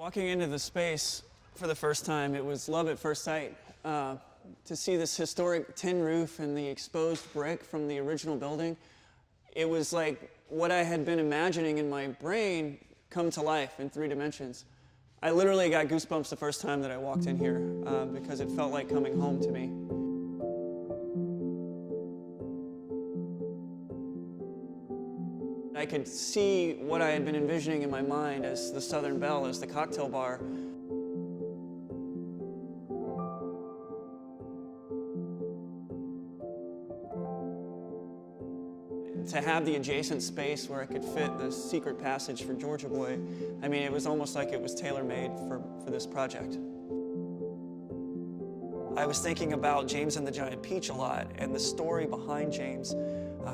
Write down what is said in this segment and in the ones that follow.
Walking into the space for the first time, it was love at first sight. To see this historic tin roof and the exposed brick from the original building, it was like what I had been imagining in my brain come to life in 3 dimensions. I literally got goosebumps the first time that I walked in here because it felt like coming home to me. I could see what I had been envisioning in my mind as the Southern Belle, as the cocktail bar. To have the adjacent space where I could fit the secret passage for Georgia Boy, I mean, it was almost like it was tailor-made for this project. I was thinking about James and the Giant Peach a lot, and the story behind James.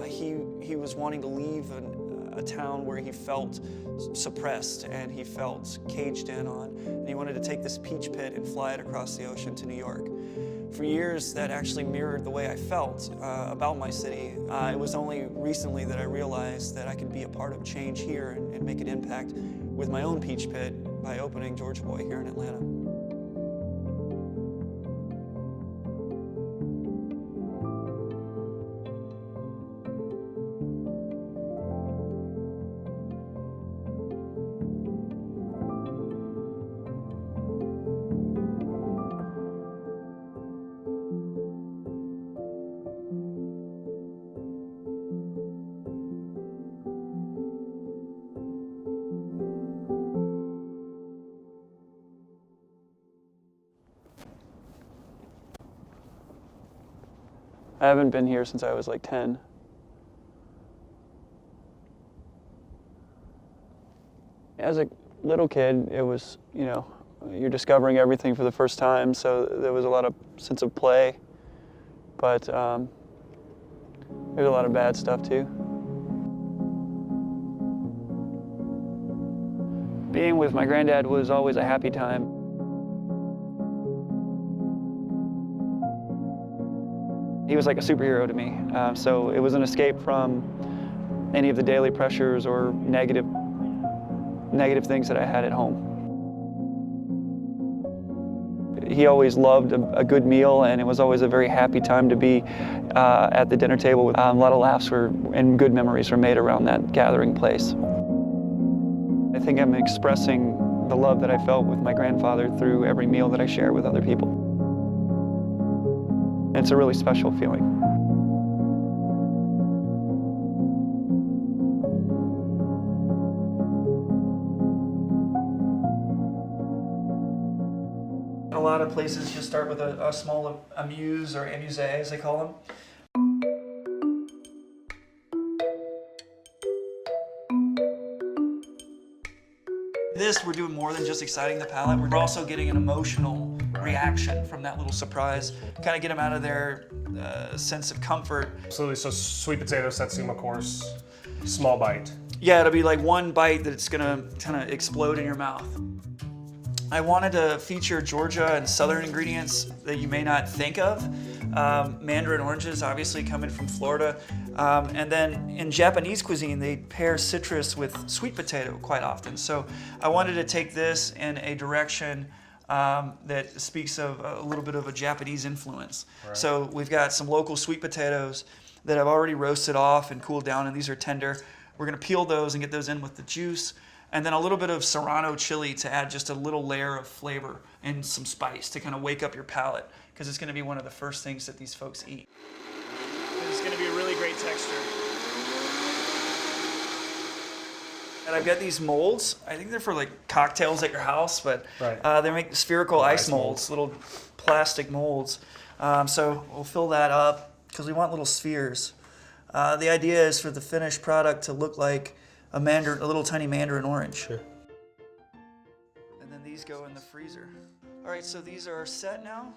He was wanting to leave a town where he felt suppressed and he felt caged in on, and he wanted to take this peach pit and fly it across the ocean to New York. For years, that actually mirrored the way I felt about my city. It was only recently that I realized that I could be a part of change here and make an impact with my own peach pit by opening Georgia Boy here in Atlanta. I haven't been here since I was like 10. As a little kid, it was, you're discovering everything for the first time, so there was a lot of sense of play, but there's a lot of bad stuff too. Being with my granddad was always a happy time. He was like a superhero to me, so it was an escape from any of the daily pressures or negative things that I had at home. He always loved a good meal, and it was always a very happy time to be at the dinner table. A lot of laughs and good memories were made around that gathering place. I think I'm expressing the love that I felt with my grandfather through every meal that I share with other people. It's a really special feeling. A lot of places just start with a small amuse or amuse, as they call them. This, we're doing more than just exciting the palate. We're also getting an emotional reaction from that little surprise. Kind of get them out of their sense of comfort. Absolutely, so sweet potato satsuma course, small bite. Yeah, it'll be like one bite that it's gonna kind of explode in your mouth. I wanted to feature Georgia and Southern ingredients that you may not think of. Mandarin oranges, obviously coming from Florida. And then in Japanese cuisine, they pair citrus with sweet potato quite often. So I wanted to take this in a direction that speaks of a little bit of a Japanese influence. Right. So we've got some local sweet potatoes that I've already roasted off and cooled down, and these are tender. We're gonna peel those and get those in with the juice. And then a little bit of Serrano chili to add just a little layer of flavor and some spice to kind of wake up your palate, because it's going to be one of the first things that these folks eat. It's going to be a really great texture. And I've got these molds. I think they're for like cocktails at your house, but right. They make spherical ice molds, little plastic molds. So we'll fill that up because we want little spheres. The idea is for the finished product to look like a little tiny mandarin orange. Sure. And then these go in the freezer. All right, so these are set now.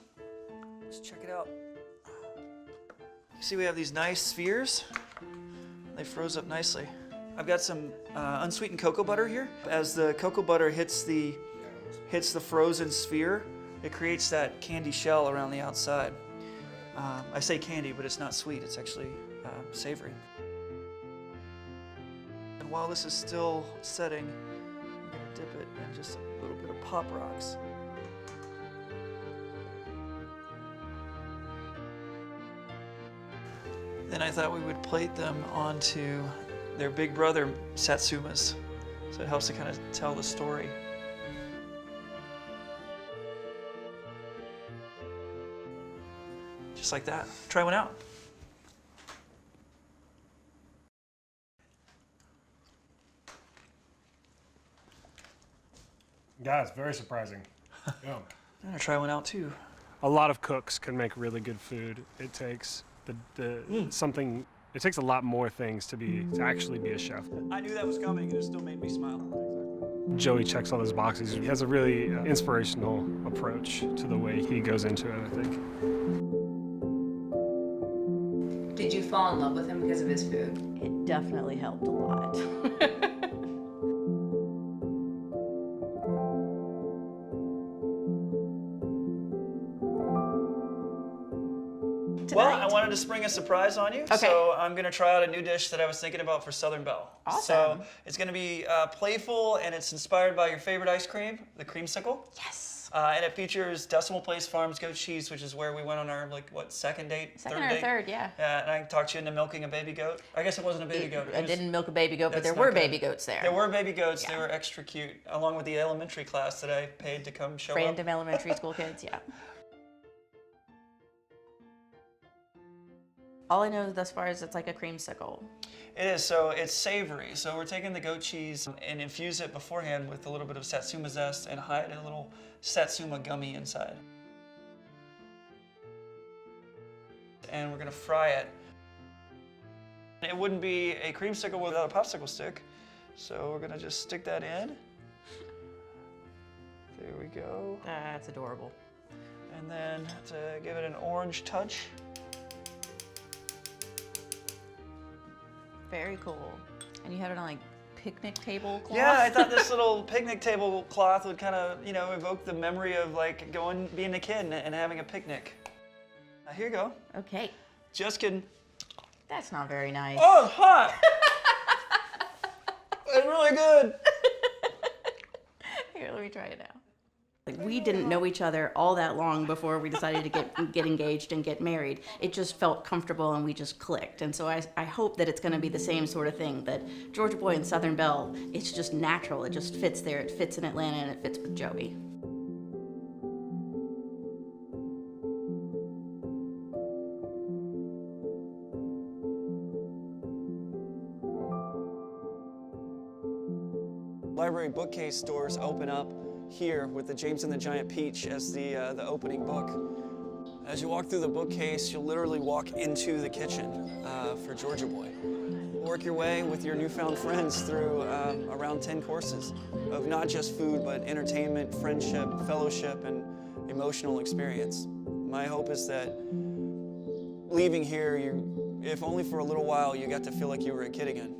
Let's check it out. You see we have these nice spheres. They froze up nicely. I've got some unsweetened cocoa butter here. As the cocoa butter hits the frozen sphere, it creates that candy shell around the outside. I say candy, but it's not sweet. It's actually savory. And while this is still setting, I'm going to dip it in just a little bit of Pop Rocks. Then I thought we would plate them onto their big brother satsumas, so it helps to kind of tell the story. Just like that. Try one out. Yeah, it's very surprising. Yeah. I'm gonna try one out too. A lot of cooks can make really good food. It takes something. It takes a lot more things to actually be a chef. I knew that was coming, and it still made me smile. Joey checks all those boxes. He has a really inspirational approach to the way he goes into it, I think. Did you fall in love with him because of his food? It definitely helped a lot. Well, I wanted to spring a surprise on you, Okay. so I'm going to try out a new dish that I was thinking about for Southern Belle. Awesome. So it's going to be playful, and it's inspired by your favorite ice cream, the creamsicle. Yes. And it features Decimal Place Farms goat cheese, which is where we went on our, second date? Second third or date? third, yeah. Yeah, and I talked you into milking a baby goat. I guess it wasn't a baby goat. I didn't milk a baby goat, but That's there not were good. baby goats there. There were baby goats. Yeah. They were extra cute, along with the elementary class that I paid to come show up. Random elementary school kids, yeah. All I know thus far is it's like a creamsicle. It is, so it's savory. So we're taking the goat cheese and infuse it beforehand with a little bit of satsuma zest and hide a little satsuma gummy inside. And we're gonna fry it. It wouldn't be a creamsicle without a popsicle stick. So we're gonna just stick that in. There we go. That's adorable. And then to give it an orange touch, Very cool. And you had it on like picnic table cloth? yeah, I thought this little picnic table cloth would kind of, evoke the memory of being a kid and having a picnic. Here you go. Okay. Just kidding. That's not very nice. Oh, it's hot. It's really good. Here, let me try it now. We didn't know each other all that long before we decided to get engaged and get married. It just felt comfortable and we just clicked. And so I hope that it's going to be the same sort of thing, that Georgia Boy and Southern Belle, it's just natural. It just fits there. It fits in Atlanta and it fits with Joey. Library bookcase doors open up here with the James and the Giant Peach as the opening book. As you walk through the bookcase, you'll literally walk into the kitchen for Georgia Boy. Work your way with your newfound friends through around 10 courses of not just food, but entertainment, friendship, fellowship, and emotional experience. My hope is that leaving here, if only for a little while, you got to feel like you were a kid again.